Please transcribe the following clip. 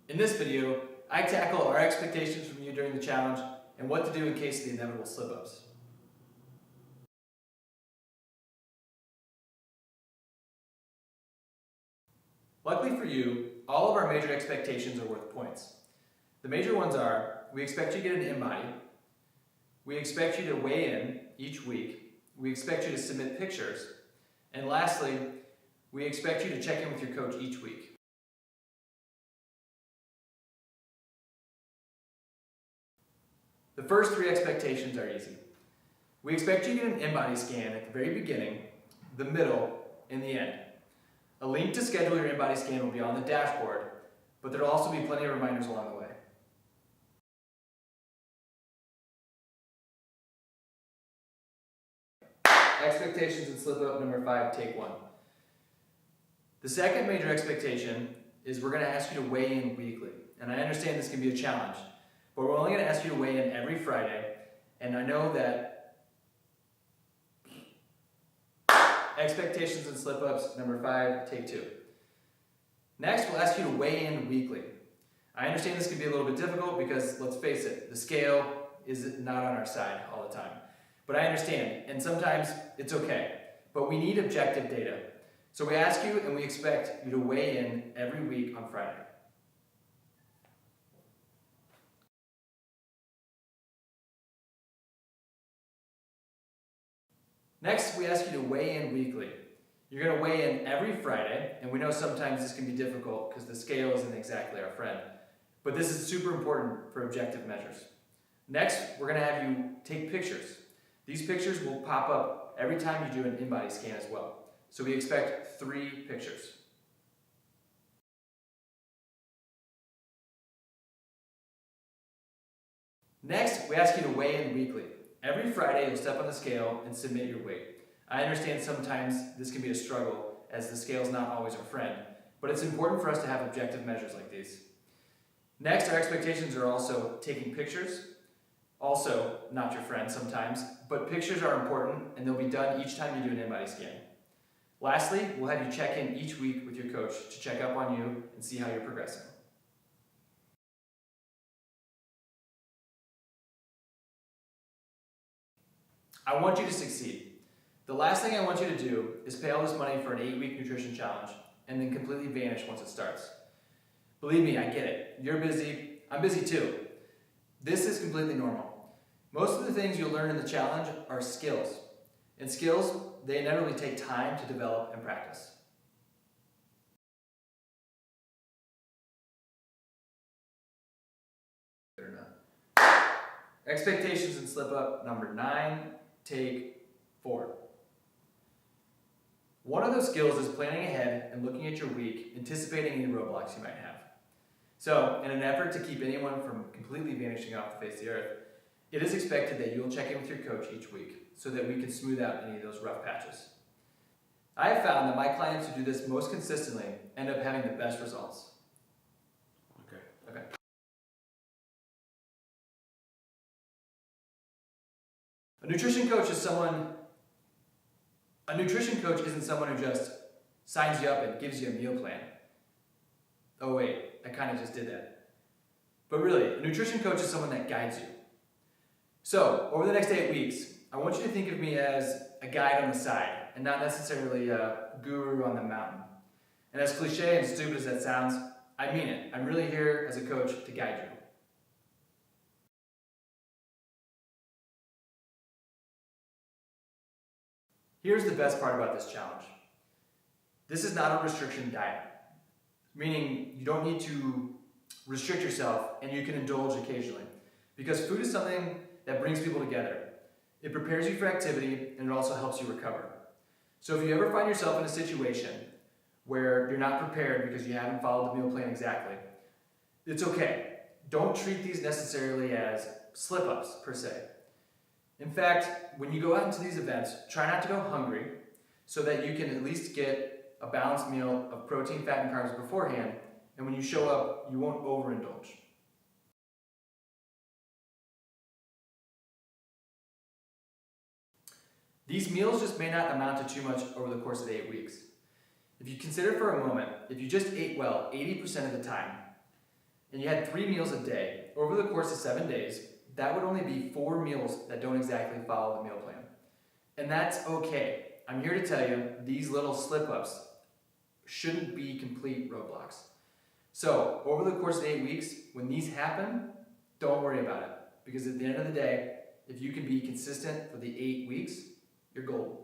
In this video, I tackle our expectations from you during the challenge and what to do in case of the inevitable slip-ups. Luckily for you, all of our major expectations are worth points. The major ones are, we expect you to get an in-body, we expect you to weigh in each week, we expect you to submit pictures, and lastly, we expect you to check in with your coach each week. The first three expectations are easy. We expect you to get an in-body scan at the very beginning, the middle, and the end. A link to schedule your in-body scan will be on the dashboard, but there will also be plenty of reminders along the way. Expectations and slip-up number 5, take 1. The second major expectation is we're going to ask you to weigh in weekly. And I understand this can be a challenge, but we're only going to ask you to weigh in every Friday, and I know that expectations and slip-ups number 5, take 2. Next, we'll ask you to weigh in weekly. I understand this can be a little bit difficult because, let's face it, the scale is not on our side all the time. But I understand, and sometimes it's okay. But we need objective data. So we ask you and we expect you to weigh in every week on Friday. Next, we ask you to weigh in weekly. You're going to weigh in every Friday, and we know sometimes this can be difficult because the scale isn't exactly our friend. But this is super important for objective measures. Next, we're going to have you take pictures. These pictures will pop up every time you do an in-body scan as well. So we expect 3 pictures. Next, we ask you to weigh in weekly. Every Friday, you'll step on the scale and submit your weight. I understand sometimes this can be a struggle as the scale is not always our friend, but it's important for us to have objective measures like these. Next, our expectations are also taking pictures. Also, not your friend sometimes, but pictures are important and they'll be done each time you do an in-body scan. Lastly, we'll have you check in each week with your coach to check up on you and see how you're progressing. I want you to succeed. The last thing I want you to do is pay all this money for an 8-week nutrition challenge and then completely vanish once it starts. Believe me, I get it. You're busy. I'm busy too. This is completely normal. Most of the things you'll learn in the challenge are skills. And skills, they inevitably take time to develop and practice. Expectations and slip-up number 9, take 4. One of those skills is planning ahead and looking at your week, anticipating any roadblocks you might have. So, in an effort to keep anyone from completely vanishing off the face of the earth, it is expected that you'll check in with your coach each week so that we can smooth out any of those rough patches. I have found that my clients who do this most consistently end up having the best results. Okay. A nutrition coach isn't someone who just signs you up and gives you a meal plan. Oh wait, I kind of just did that. But really, a nutrition coach is someone that guides you. So, over the next 8 weeks, I want you to think of me as a guide on the side and not necessarily a guru on the mountain. And as cliche and stupid as that sounds, I mean it. I'm really here as a coach to guide you. Here's the best part about this challenge. This is not a restriction diet, meaning you don't need to restrict yourself and you can indulge occasionally. Because food is something that brings people together. It prepares you for activity and it also helps you recover. So if you ever find yourself in a situation where you're not prepared because you haven't followed the meal plan exactly, it's okay. Don't treat these necessarily as slip-ups per se. In fact, when you go out into these events, try not to go hungry so that you can at least get a balanced meal of protein, fat, and carbs beforehand, and when you show up, you won't overindulge. These meals just may not amount to too much over the course of 8 weeks. If you consider for a moment, if you just ate well 80% of the time, and you had 3 meals a day, over the course of 7 days, that would only be 4 meals that don't exactly follow the meal plan. And that's okay. I'm here to tell you, these little slip-ups shouldn't be complete roadblocks. So, over the course of 8 weeks, when these happen, don't worry about it. Because at the end of the day, if you can be consistent for the 8 weeks, you're golden.